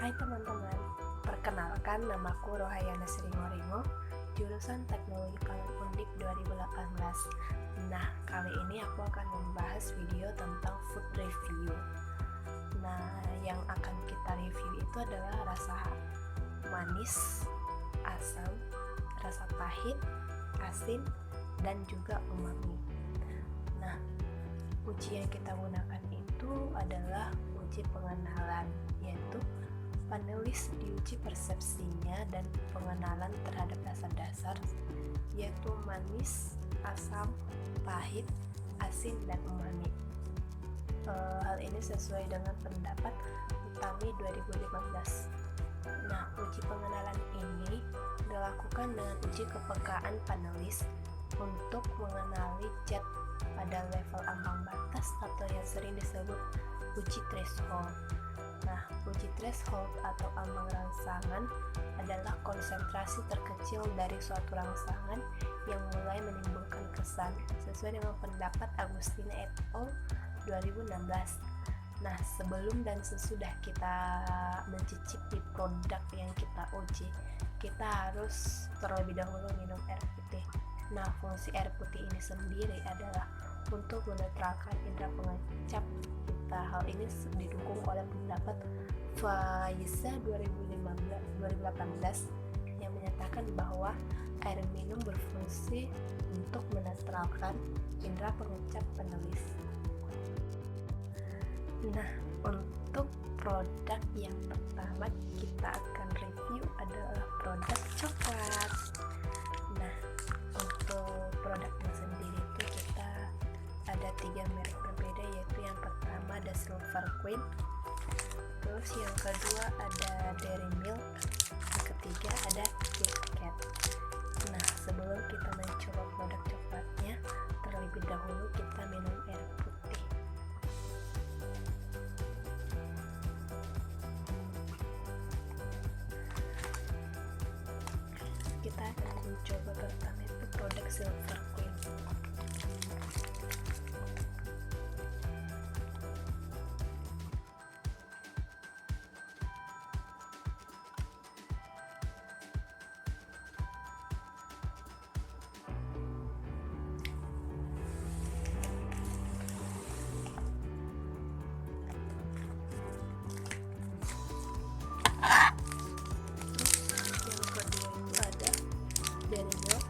Hai teman-teman, perkenalkan namaku Rohayana Sringoringo, jurusan Teknologi Pangan Undip 2018. Nah, kali ini aku akan membahas video tentang food review. Nah, yang akan kita review itu adalah rasa manis, asam, rasa pahit, asin, dan juga umami. Nah, uji yang kita gunakan itu adalah uji pengenalan, yaitu panelis diuji persepsinya dan pengenalan terhadap dasar-dasar, yaitu manis, asam, pahit, asin, dan umami. Hal ini sesuai dengan pendapat Utami 2015. Nah, uji pengenalan ini dilakukan dengan uji kepekaan panelis untuk mengenali zat pada level ambang batas atau yang sering disebut uji threshold. Nah, uji threshold atau ambang rangsangan adalah konsentrasi terkecil dari suatu rangsangan yang mulai menimbulkan kesan, sesuai dengan pendapat Agustina et al. 2016. Nah, sebelum dan sesudah kita mencicipi produk yang kita uji, kita harus terlebih dahulu minum air putih. Nah, fungsi air putih ini sendiri adalah untuk menetralkan indera pengecap kita. Hal ini didukung oleh pendapat Faiza 2018 yang menyatakan bahwa air minum berfungsi untuk menetralkan indera pengecap penulis. Nah, untuk produk yang pertama kita akan review adalah produk coklat. Nah, untuk produknya sendiri itu kita ada 3 merek berbeda, yaitu yang pertama ada Silver Queen, terus yang kedua ada Dairy Milk, yang ketiga ada KitKat. Nah, sebelum kita mencoba produk coklatnya, terlebih dahulu kita minum air putih. Kita akan mencoba pertama itu produk Silver Queen. Dairy Milk.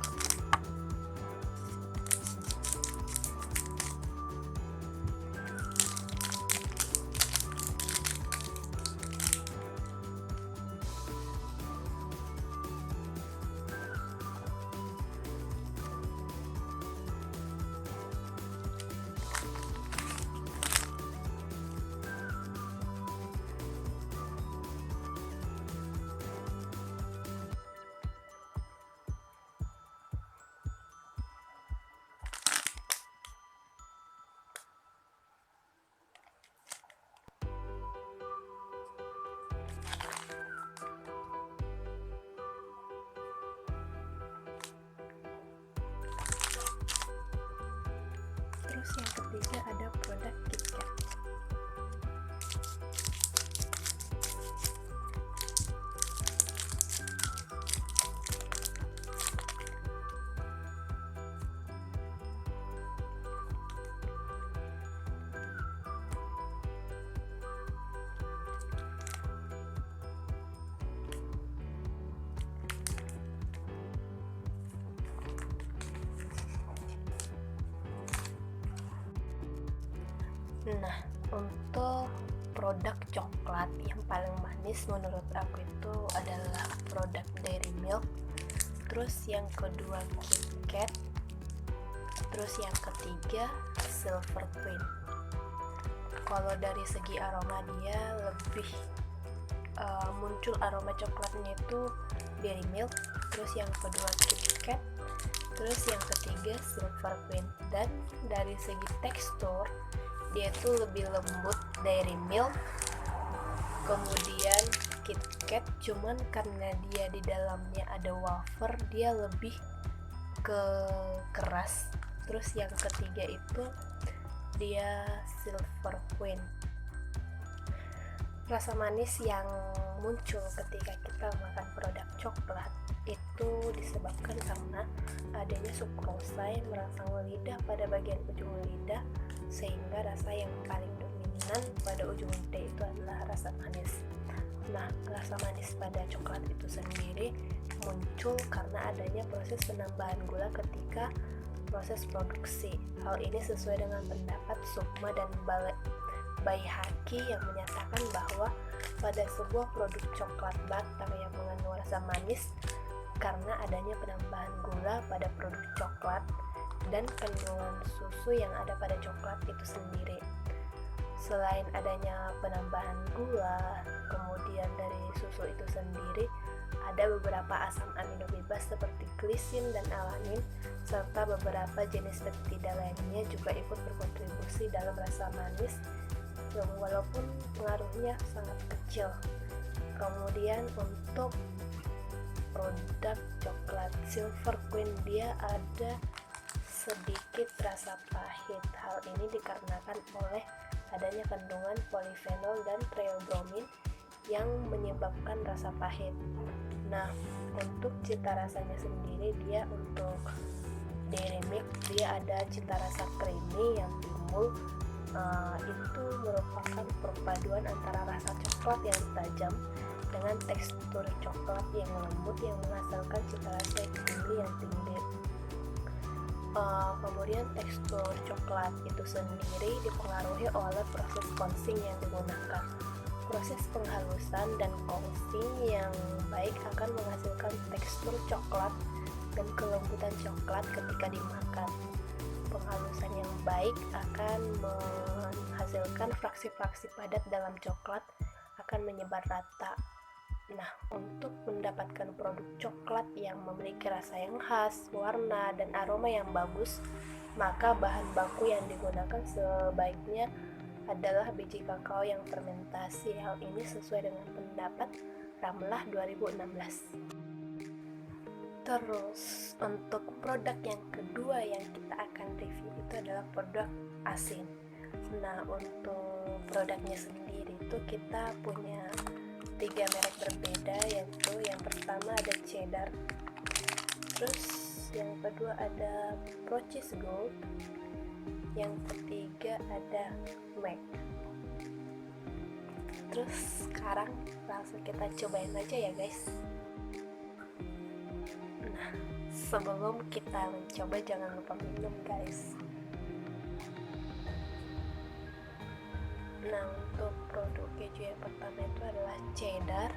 Terus yang ketiga ada produk KitKat. Nah, untuk produk coklat yang paling manis menurut aku itu adalah produk Dairy Milk, terus yang kedua KitKat, terus yang ketiga Silver Queen. Kalau dari segi aroma dia lebih muncul aroma coklatnya itu Dairy Milk, terus yang kedua KitKat, terus yang ketiga Silver Queen. Dan dari segi tekstur dia itu lebih lembut Dairy Milk, kemudian KitKat, cuman karena dia di dalamnya ada wafer dia lebih ke keras. Terus yang ketiga itu dia Silver Queen. Rasa manis yang muncul ketika kita makan produk coklat itu disebabkan karena adanya sukrosa yang merangsang lidah pada bagian ujung lidah, sehingga rasa yang paling dominan pada ujung lidah itu adalah rasa manis. Nah, rasa manis pada coklat itu sendiri muncul karena adanya proses penambahan gula ketika proses produksi. Hal ini sesuai dengan pendapat Sukma dan Baihaqi yang menyatakan bahwa pada sebuah produk coklat batar yang mengandung rasa manis karena adanya penambahan gula pada produk coklat dan kandungan susu yang ada pada coklat itu sendiri. Selain adanya penambahan gula, kemudian dari susu itu sendiri ada beberapa asam amino bebas seperti glisin dan alanin, serta beberapa jenis peptida lainnya juga ikut berkontribusi dalam rasa manis, walaupun pengaruhnya sangat kecil. Kemudian untuk produk coklat Silver Queen, dia ada sedikit rasa pahit. Hal ini dikarenakan oleh adanya kandungan polifenol dan treobromin yang menyebabkan rasa pahit. Nah, untuk cita rasanya sendiri, dia untuk Dairy Milk dia ada cita rasa creamy yang timbul. Itu merupakan perpaduan antara rasa coklat yang tajam dengan tekstur coklat yang lembut yang menghasilkan cita rasa yang tinggi. Kemudian tekstur coklat itu sendiri dipengaruhi oleh proses konsing yang digunakan. Proses penghalusan dan konsing yang baik akan menghasilkan tekstur coklat dan kelembutan coklat ketika dimakan. Penghalusan yang baik akan menghasilkan fraksi-fraksi padat dalam coklat akan menyebar rata. Nah, untuk mendapatkan produk coklat yang memiliki rasa yang khas, warna, dan aroma yang bagus, maka bahan baku yang digunakan sebaiknya adalah biji kakao yang fermentasi. Hal ini sesuai dengan pendapat Ramlah 2016. Terus, untuk produk yang kedua yang kita akan review itu adalah produk asin. Nah, untuk produknya sendiri itu kita punya 3 merek berbeda, yaitu yang pertama ada Cheddar, terus yang kedua ada Procis Gold, yang ketiga ada Mac. Terus sekarang langsung kita cobain aja ya guys. Nah, sebelum kita mencoba jangan lupa minum guys. Nah, untuk produk keju yang pertama itu adalah Cheddar.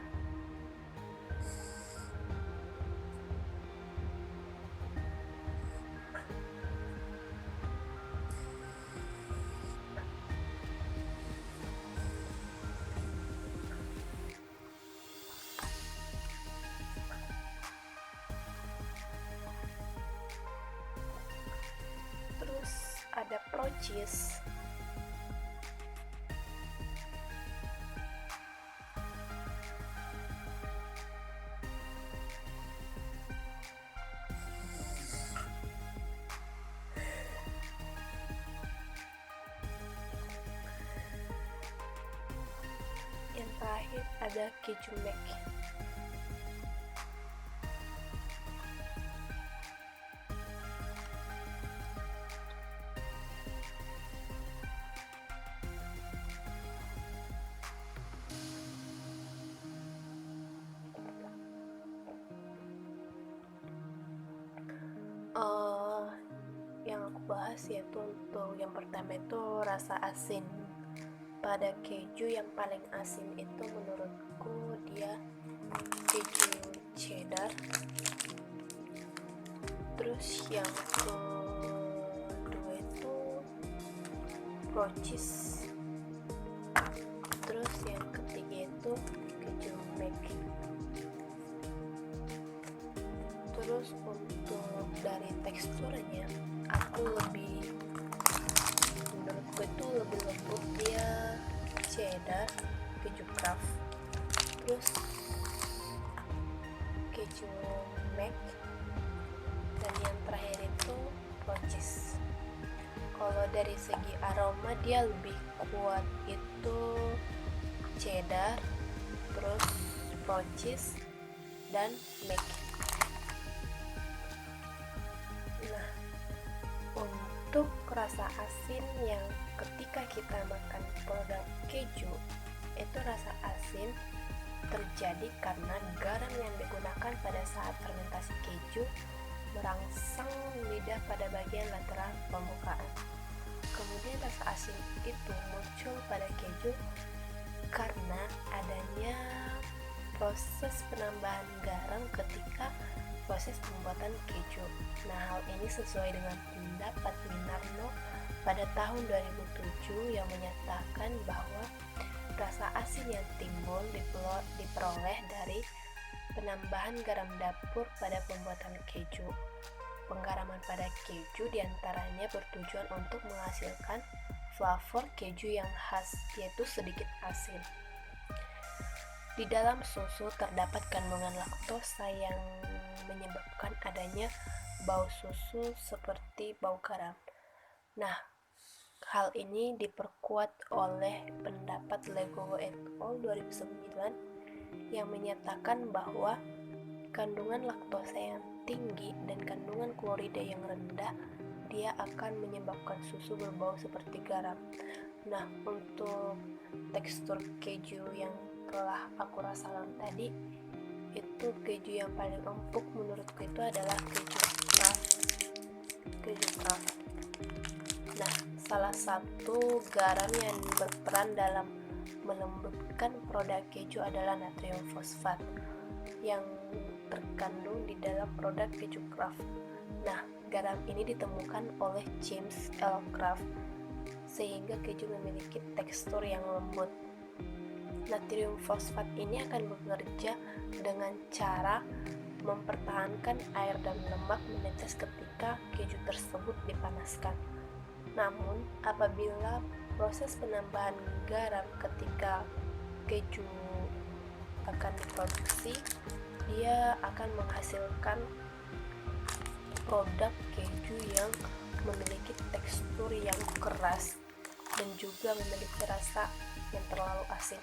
Terus ada Procis. Yang terakhir ada keju Mac. Yang aku bahas yaitu untuk yang pertama itu rasa asin pada keju. Yang paling asin itu menurutku dia keju cheddar. Terus yang kedua itu Procis. Terus yang ketiga itu keju Mac. Terus untuk dari teksturnya menurutku itu lebih lembut dia cheddar, keju Kraft, terus keju Mac, dan yang terakhir itu Procis. Kalau dari segi aroma dia lebih kuat itu cheddar, terus triple cheese, dan Maggi. Nah, untuk rasa asin yang ketika kita makan produk keju, itu rasa asin terjadi karena garam yang digunakan pada saat fermentasi keju merangsang lidah pada bagian lateral permukaan. Kemudian rasa asin itu muncul pada keju karena adanya proses penambahan garam ketika proses pembuatan keju. Nah, hal ini sesuai dengan pendapat Minarno pada tahun 2007 yang menyatakan bahwa rasa asin yang timbul diperoleh dari penambahan garam dapur pada pembuatan keju. Penggaraman pada keju diantaranya bertujuan untuk menghasilkan flavor keju yang khas, yaitu sedikit asin. Di dalam susu terdapat kandungan laktosa yang menyebabkan adanya bau susu seperti bau garam. Nah, hal ini diperkuat oleh pendapat Legowo et al. 2009 yang menyatakan bahwa kandungan laktosa yang tinggi dan kandungan klorida yang rendah dia akan menyebabkan susu berbau seperti garam. Nah, untuk tekstur keju yang telah aku rasakan tadi, itu keju yang paling empuk menurutku itu adalah keju Kraft. Nah, salah satu garam yang berperan dalam melembutkan produk keju adalah natrium fosfat yang terkandung di dalam produk keju Kraft. Nah, garam ini ditemukan oleh James L. Kraft sehingga keju memiliki tekstur yang lembut. Natrium fosfat ini akan bekerja dengan cara mempertahankan air dan lemak menetes ketika keju tersebut dipanaskan. Namun, apabila proses penambahan garam ketika keju akan diproduksi, dia akan menghasilkan produk keju yang memiliki tekstur yang keras dan juga memiliki rasa yang terlalu asin.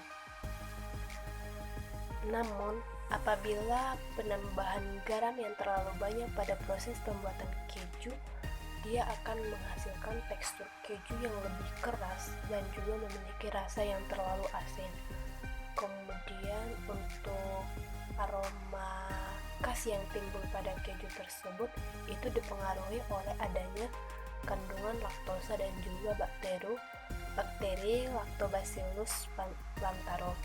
Namun, apabila penambahan garam yang terlalu banyak pada proses pembuatan keju, dia akan menghasilkan tekstur keju yang lebih keras dan juga memiliki rasa yang terlalu asin. Kemudian untuk aroma khas yang timbul pada keju tersebut itu dipengaruhi oleh adanya kandungan laktosa dan juga bakteri Lactobacillus plantarum.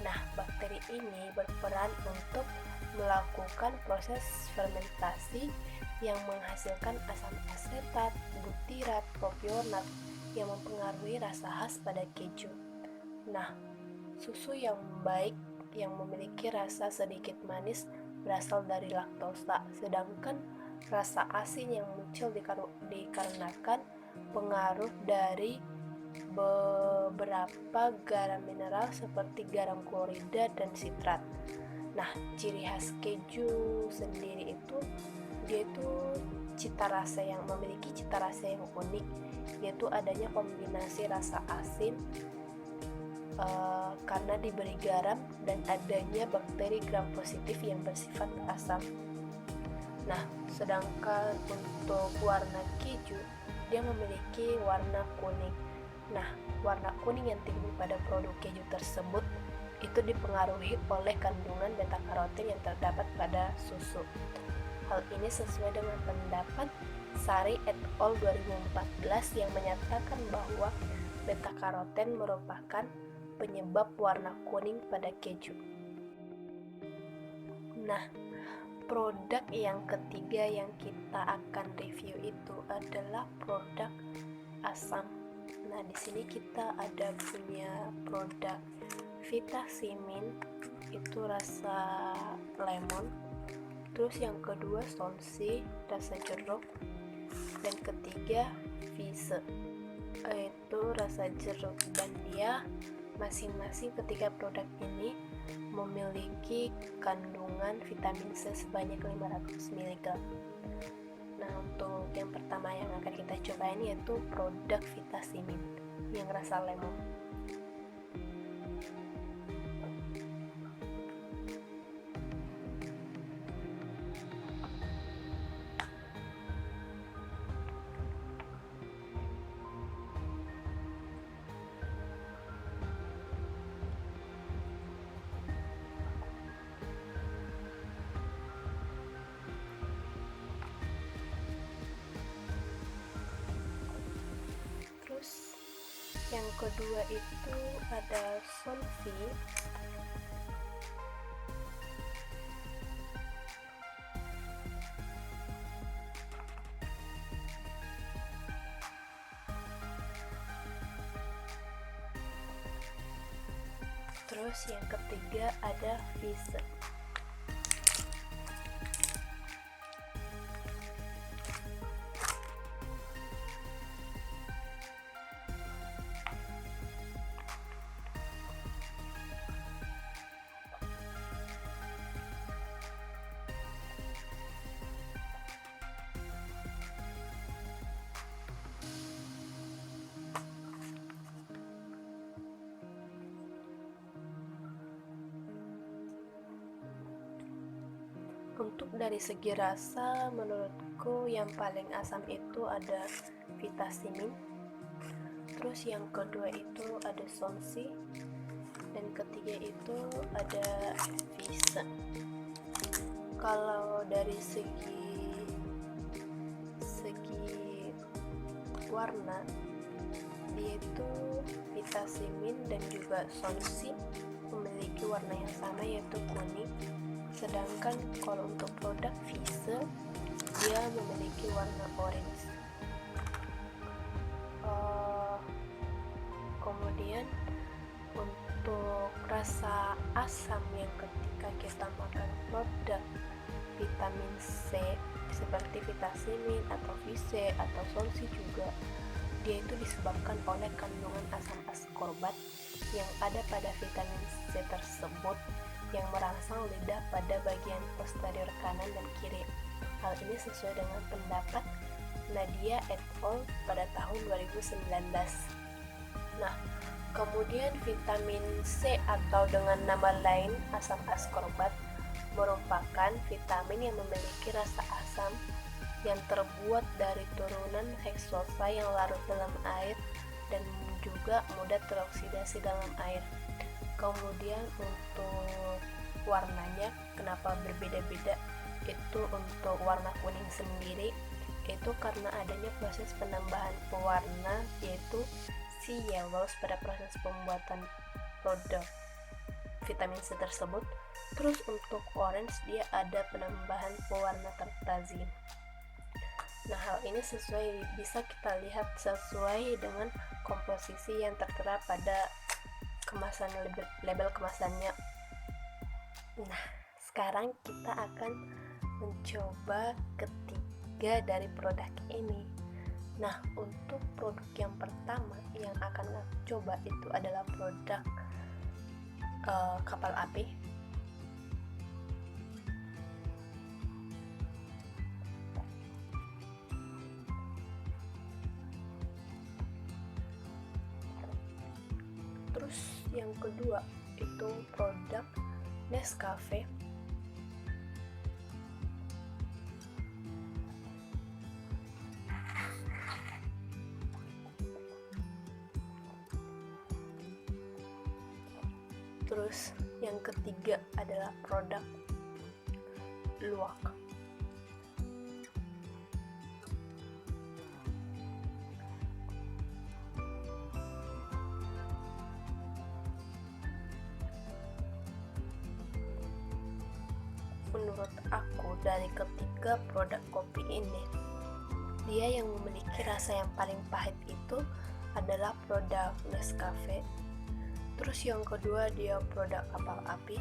Nah, bakteri ini berperan untuk melakukan proses fermentasi yang menghasilkan asam asetat, butirat, propionat yang mempengaruhi rasa khas pada keju. Nah, susu yang baik yang memiliki rasa sedikit manis berasal dari laktosa, sedangkan rasa asin yang muncul dikarenakan pengaruh dari beberapa garam mineral seperti garam klorida dan sitrat. Nah, ciri khas keju sendiri itu dia itu memiliki cita rasa yang unik, yaitu adanya kombinasi rasa asin karena diberi garam dan adanya bakteri gram positif yang bersifat asam. Nah, sedangkan untuk warna keju dia memiliki warna kuning. Nah, warna kuning yang timbul pada produk keju tersebut itu dipengaruhi oleh kandungan beta-karoten yang terdapat pada susu. Hal ini sesuai dengan pendapat Sari et al. 2014 yang menyatakan bahwa beta-karoten merupakan penyebab warna kuning pada keju. Nah, produk yang ketiga yang kita akan review itu adalah produk asam. Nah, di sini kita ada punya produk Vitasimine, itu rasa lemon. Terus yang kedua Sonsi, rasa jeruk. Dan ketiga Vise, itu rasa jeruk. Dan dia masing-masing ketiga produk ini memiliki kandungan vitamin C sebanyak 500 mg. Nah, untuk yang pertama yang akan kita coba ini yaitu produk Vitasimine yang rasa lemon. Yang kedua itu ada Sonfi. Terus yang ketiga ada Vise. Untuk dari segi rasa, menurutku yang paling asam itu ada Vitamin. Terus yang kedua itu ada Sonsi, dan ketiga itu ada Vise. Kalau dari segi warna, dia itu Vitamin dan juga Sonsi memiliki warna yang sama, yaitu kuning. Sedangkan kalau untuk produk Vise, dia memiliki warna orange. Kemudian untuk rasa asam yang ketika kita makan produk vitamin C seperti Vitamin atau Vise atau Sonsi juga, dia itu disebabkan oleh kandungan asam ascorbat yang ada pada vitamin C tersebut yang merangsang lidah pada bagian posterior kanan dan kiri. Hal ini sesuai dengan pendapat Nadia et al. Pada tahun 2019. Nah, kemudian vitamin C atau dengan nama lain asam ascorbat merupakan vitamin yang memiliki rasa asam yang terbuat dari turunan heksosa yang larut dalam air dan juga mudah teroksidasi dalam air. Kemudian untuk warnanya kenapa berbeda-beda, itu untuk warna kuning sendiri itu karena adanya proses penambahan pewarna, yaitu C yellows pada proses pembuatan produk vitamin C tersebut. Terus untuk orange dia ada penambahan pewarna tartazin. Nah, hal ini bisa kita lihat sesuai dengan komposisi yang tertera pada kemasan label kemasannya. Nah, sekarang kita akan mencoba ketiga dari produk ini. Nah, untuk produk yang pertama yang akan aku coba itu adalah produk kapal api. Terus yang kedua itu produk Nescafe. Terus yang ketiga adalah produk Luwak. Menurut aku dari ketiga produk kopi ini, dia yang memiliki rasa yang paling pahit itu adalah produk Nescafe. Terus yang kedua dia produk kapal api.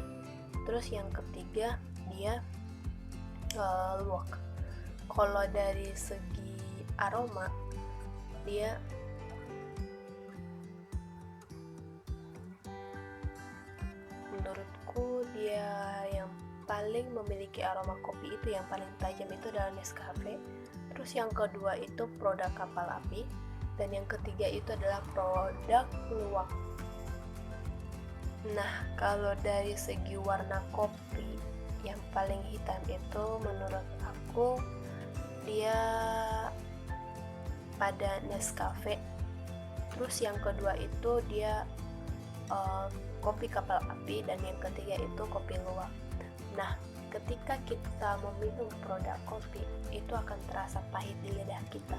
Terus yang ketiga dia Luwak. Kalau dari segi aroma, dia menurutku dia yang paling memiliki aroma kopi itu yang paling tajam itu adalah Nescafe. Terus yang kedua itu produk kapal api, dan yang ketiga itu adalah produk Luwak. Nah, kalau dari segi warna kopi yang paling hitam itu menurut aku dia pada Nescafe. Terus yang kedua itu dia kopi kapal api, dan yang ketiga itu kopi Luwak. Nah, ketika kita meminum produk kopi itu akan terasa pahit di lidah kita.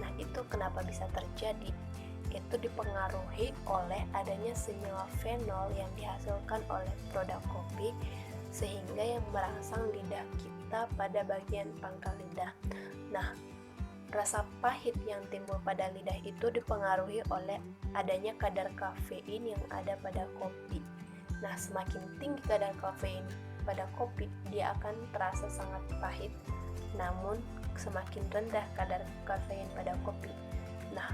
Nah, itu kenapa bisa terjadi? itu dipengaruhi oleh adanya senyawa fenol yang dihasilkan oleh produk kopi, sehingga yang merangsang lidah kita pada bagian pangkal lidah. Nah, rasa pahit yang timbul pada lidah itu dipengaruhi oleh adanya kadar kafein yang ada pada kopi. Nah, semakin tinggi kadar kafein pada kopi, dia akan terasa sangat pahit. Namun, semakin rendah kadar kafein pada kopi, nah,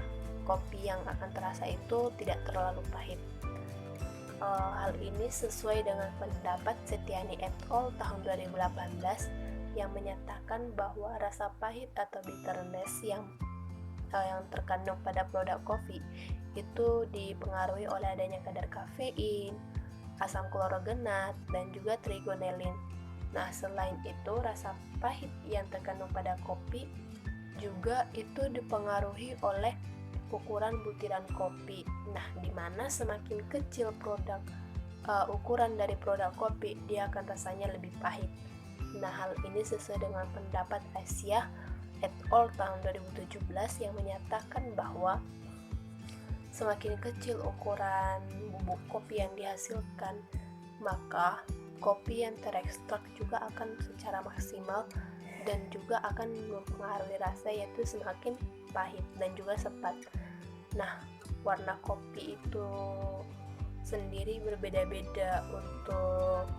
kopi yang akan terasa itu tidak terlalu pahit. Hal ini sesuai dengan pendapat Setiani et al. Tahun 2018 yang menyatakan bahwa rasa pahit atau bitterness yang terkandung pada produk kopi itu dipengaruhi oleh adanya kadar kafein, asam klorogenat, dan juga trigonelin. Nah, selain itu, rasa pahit yang terkandung pada kopi juga itu dipengaruhi oleh ukuran butiran kopi. Nah, di mana semakin kecil ukuran dari produk kopi, dia akan rasanya lebih pahit. Nah, hal ini sesuai dengan pendapat Asia et al. Tahun 2017 yang menyatakan bahwa semakin kecil ukuran bubuk kopi yang dihasilkan, maka kopi yang terekstrak juga akan secara maksimal dan juga akan mempengaruhi rasa, yaitu semakin pahit dan juga sepat. Nah, warna kopi itu sendiri berbeda-beda. Untuk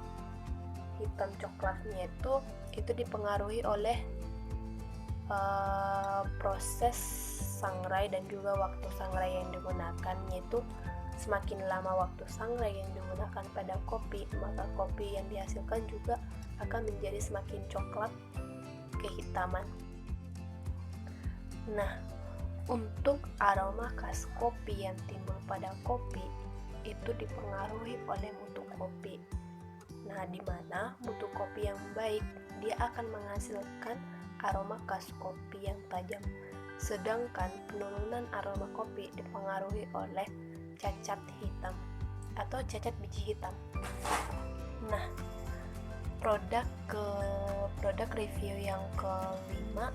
hitam coklatnya itu dipengaruhi oleh proses sangrai dan juga waktu sangrai yang digunakan, yaitu semakin lama waktu sangrai yang digunakan pada kopi, maka kopi yang dihasilkan juga akan menjadi semakin coklat kehitaman. Nah, untuk aroma khas kopi yang timbul pada kopi itu dipengaruhi oleh mutu kopi. Nah, di mana mutu kopi yang baik, dia akan menghasilkan aroma khas kopi yang tajam. Sedangkan penurunan aroma kopi dipengaruhi oleh cacat hitam atau cacat biji hitam. Nah, produk review yang kelima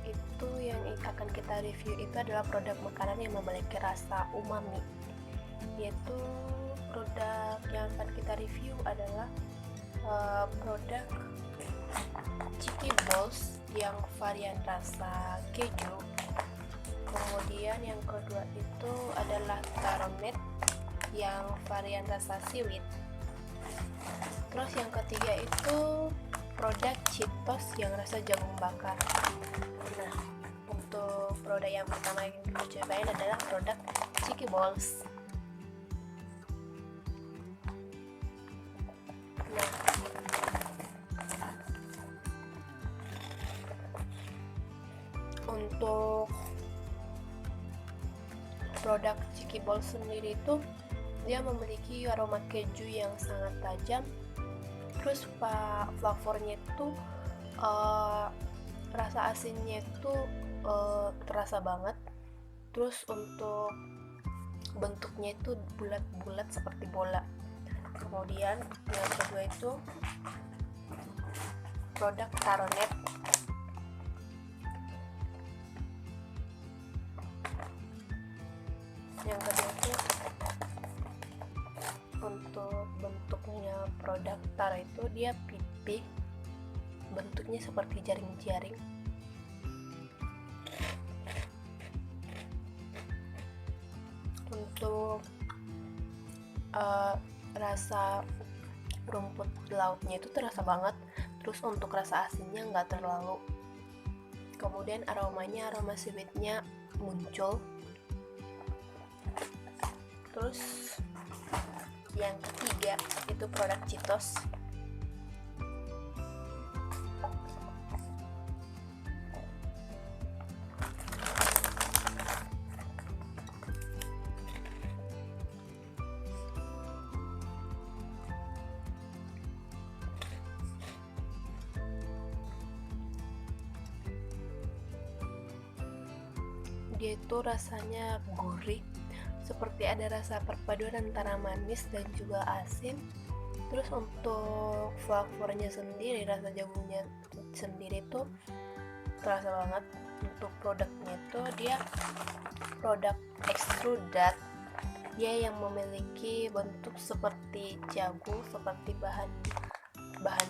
itu yang akan kita review itu adalah produk makanan yang memiliki rasa umami, yaitu produk yang akan kita review adalah produk Cheeky Balls yang varian rasa keju. Kemudian yang kedua itu adalah Taronet yang varian rasa seaweed. Terus yang ketiga itu produk Cheetos yang rasa jagung bakar. Nah, untuk produk yang pertama yang kita cobain adalah produk Cheeky Balls. Nah, untuk produk Cheeky Balls sendiri itu dia memiliki aroma keju yang sangat tajam. Terus flavornya itu rasa asinnya itu terasa banget. Terus untuk bentuknya itu bulat-bulat seperti bola. Kemudian yang kedua itu produk Taronet. Yang kedua itu untuk bentuknya produk Taro itu dia pipih, bentuknya seperti jaring-jaring. Untuk rasa rumput lautnya itu terasa banget. Terus untuk rasa asinnya nggak terlalu. Kemudian aromanya, aroma sweetnya muncul. Terus yang ketiga itu produk Cheetos. Dia itu rasanya gurih, seperti ada rasa perpaduan antara manis dan juga asin. Terus untuk flavornya sendiri, rasa jagungnya sendiri tuh terasa banget. Untuk produknya itu dia produk extruded, dia yang memiliki bentuk seperti jagung, seperti bahan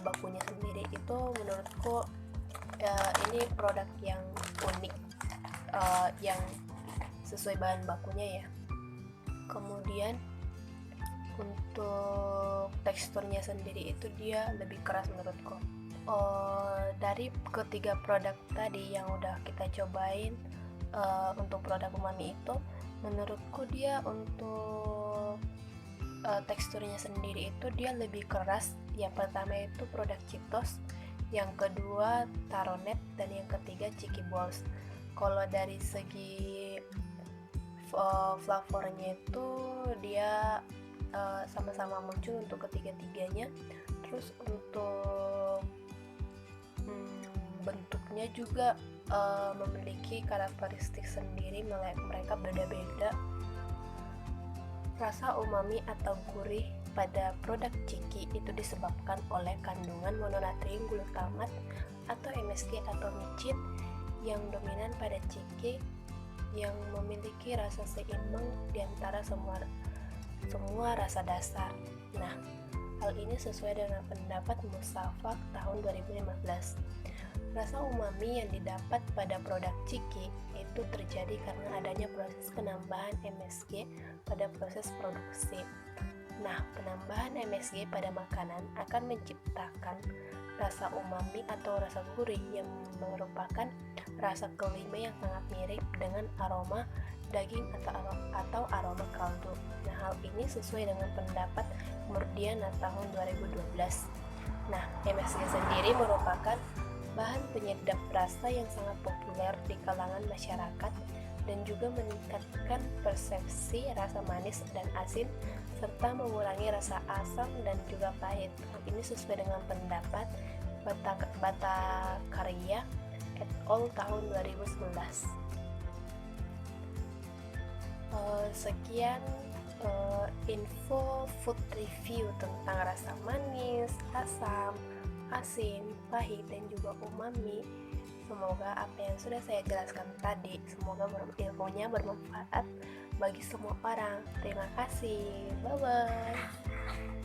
bakunya sendiri. Itu menurutku ini produk yang unik, yang sesuai bahan bakunya ya. Kemudian untuk teksturnya sendiri itu dia lebih keras menurutku. Dari ketiga produk tadi yang udah kita cobain, untuk produk umami itu menurutku dia untuk teksturnya sendiri itu dia lebih keras. Yang pertama itu produk Cheetos, yang kedua Taronet, dan yang ketiga Cheeky Balls. Kalau dari segi flavornya itu dia sama-sama muncul untuk ketiga-tiganya. Terus untuk bentuknya juga memiliki karakteristik sendiri, mereka beda-beda. Rasa umami atau gurih pada produk Cheeky itu disebabkan oleh kandungan mononatrium glutamat atau MSG atau micin yang dominan pada Cheeky, yang memiliki rasa seimbang di antara semua rasa dasar. Nah, hal ini sesuai dengan pendapat Musafak tahun 2015. Rasa umami yang didapat pada produk Cheeky itu terjadi karena adanya proses penambahan MSG pada proses produksi. Nah, penambahan MSG pada makanan akan menciptakan rasa umami atau rasa gurih yang merupakan rasa kelima yang sangat mirip dengan aroma daging atau aroma kaldu. Nah, hal ini sesuai dengan pendapat Murdiana tahun 2012. Nah, MSG sendiri merupakan bahan penyedap rasa yang sangat populer di kalangan masyarakat dan juga meningkatkan persepsi rasa manis dan asin serta mengurangi rasa asam dan juga pahit. Hal ini sesuai dengan pendapat Bhattacharya et al. Tahun 2011. Sekian info food review tentang rasa manis, asam, asin, pahit, dan juga umami. Semoga apa yang sudah saya jelaskan tadi, semoga ilmunya bermanfaat bagi semua orang. Terima kasih, bye bye.